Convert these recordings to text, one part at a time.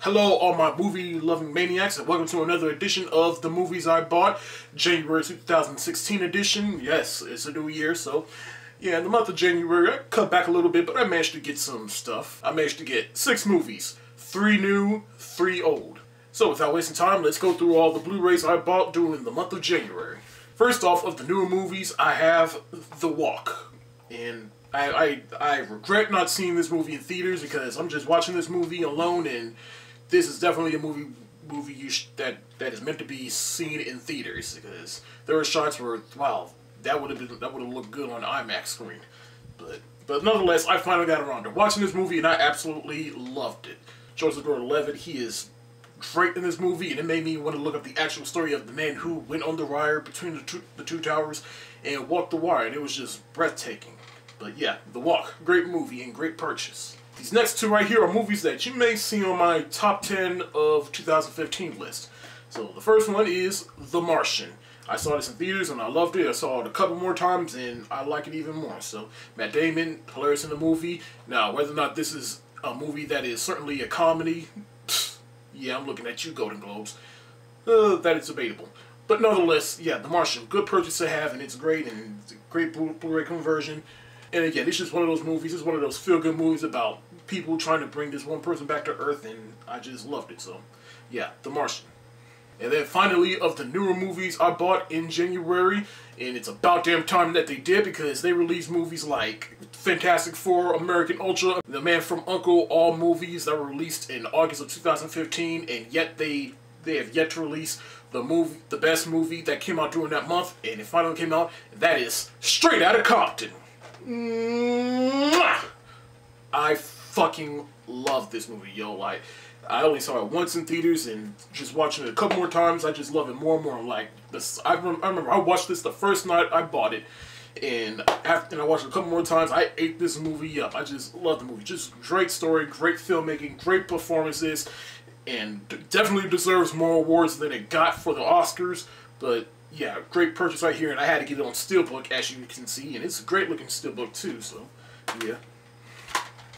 Hello, all my movie-loving maniacs, and welcome to another edition of The Movies I Bought, January 2016 edition. Yes, it's a new year, so yeah, in the month of January, I cut back a little bit, but I managed to get some stuff. I managed to get 6 movies, 3 new, 3 old. So without wasting time, let's go through all the Blu-rays I bought during the month of January. First off, of the newer movies, I have The Walk, and I regret not seeing this movie in theaters because I'm just watching this movie alone, and this is definitely a movie that is meant to be seen in theaters, because there were shots where, wow, that would have looked good on an IMAX screen. But nonetheless, I finally got around to watching this movie, and I absolutely loved it. Joseph Gordon-Levitt, he is great in this movie, and it made me want to look up the actual story of the man who went on the wire between the two towers and walked the wire, and it was just breathtaking. But yeah, The Walk, great movie and great purchase. These next two right here are movies that you may see on my top 10 of 2015 list. So the first one is The Martian. I saw this in theaters and I loved it. I saw it a couple more times and I like it even more. So Matt Damon, hilarious in the movie. Now, whether or not this is a movie that is certainly a comedy, yeah, I'm looking at you, Golden Globes. That is debatable. But nonetheless, yeah, The Martian, good purchase to have, and it's great, and it's a great Blu-ray conversion. And again, it's just one of those movies, it's one of those feel-good movies about people trying to bring this one person back to Earth, and I just loved it. So, yeah, The Martian. And then finally, of the newer movies I bought in January, and it's about damn time that they did, because they released movies like Fantastic Four, American Ultra, The Man from U.N.C.L.E., all movies that were released in August of 2015, and yet they have yet to release the best movie that came out during that month, and it finally came out, and that is Straight Outta Compton. I fucking love this movie, yo. Like, I only saw it once in theaters, and just watching it a couple more times, I just love it more and more. Like, this, I remember I watched this the first night I bought it, and after I watched it a couple more times, I ate this movie up. I just love the movie. Just great story, great filmmaking, great performances, and definitely deserves more awards than it got for the Oscars. But yeah, great purchase right here, and I had to get it on Steelbook, as you can see, and it's a great looking Steelbook too, so yeah.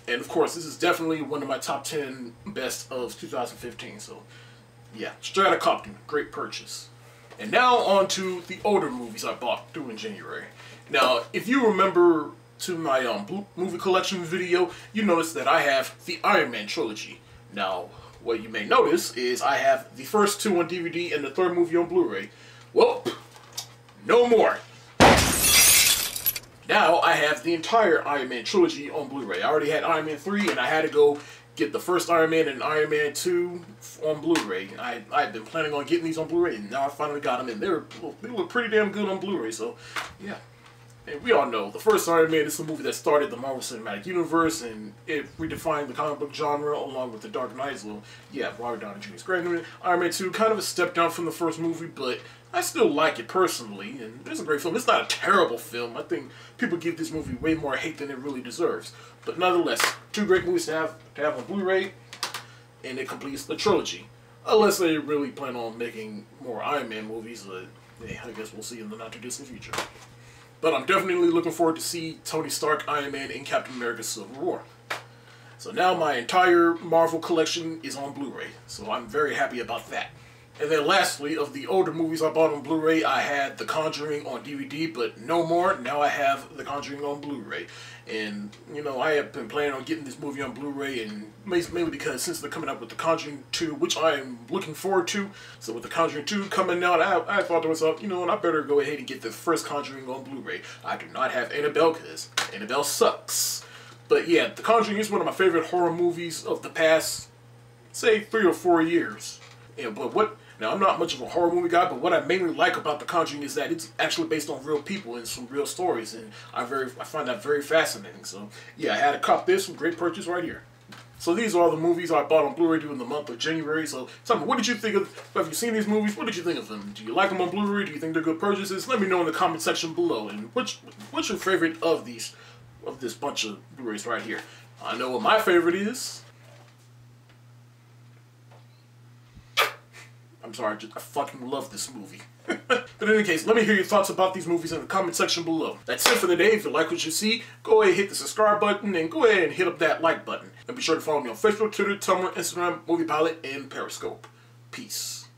And of course, this is definitely one of my top 10 best of 2015, so yeah, Straight Outta Compton, great purchase. And now on to the older movies I bought during January. Now, if you remember to my movie collection video, you notice that I have the Man Trilogy. Now, what you may notice is I have the first 2 on DVD and the 3rd movie on Blu-ray. Well, no more. Now I have the entire Iron Man trilogy on Blu-ray. I already had Iron Man 3, and I had to go get the first Iron Man and Iron Man 2 on Blu-ray. I've been planning on getting these on Blu-ray, and now I finally got them, and they look pretty damn good on Blu-ray, so yeah. And we all know, the first Iron Man is the movie that started the Marvel Cinematic Universe, and it redefined the comic book genre along with The Dark Knight. So yeah, Robert Downey Jr. is great. Iron Man 2, kind of a step down from the first movie, but I still like it personally, and it's a great film. It's not a terrible film. I think people give this movie way more hate than it really deserves. But nonetheless, 2 great movies to have on Blu-ray, and it completes the trilogy. Unless they really plan on making more Iron Man movies, but hey, I guess we'll see in the not-too-distant future. But I'm definitely looking forward to see Tony Stark, Iron Man, and Captain America Civil War. So now my entire Marvel collection is on Blu-ray, so I'm very happy about that. And then lastly, of the older movies I bought on Blu-ray, I had The Conjuring on DVD, but no more. Now I have The Conjuring on Blu-ray. And, you know, I have been planning on getting this movie on Blu-ray, and mainly because since they're coming out with The Conjuring 2, which I am looking forward to, so with The Conjuring 2 coming out, I thought to myself, you know what, I better go ahead and get the first Conjuring on Blu-ray. I do not have Annabelle, because Annabelle sucks. But yeah, The Conjuring is one of my favorite horror movies of the past, say, 3 or 4 years. Yeah, but now, I'm not much of a horror movie guy, but what I mainly like about The Conjuring is that it's actually based on real people and some real stories, and I find that very fascinating. So, yeah, I had to cop this, some great purchase right here. So these are all the movies I bought on Blu-ray during the month of January. So tell me, what did you think of, have you seen these movies? What did you think of them? Do you like them on Blu-ray? Do you think they're good purchases? Let me know in the comment section below. And what's your favorite of this bunch of Blu-rays right here? I know what my favorite is. I'm sorry, I fucking love this movie. But in any case, let me hear your thoughts about these movies in the comment section below. That's it for the day. If you like what you see, go ahead and hit the subscribe button, and go ahead and hit up that like button. And be sure to follow me on Facebook, Twitter, Tumblr, Instagram, Movie Pilot, and Periscope. Peace.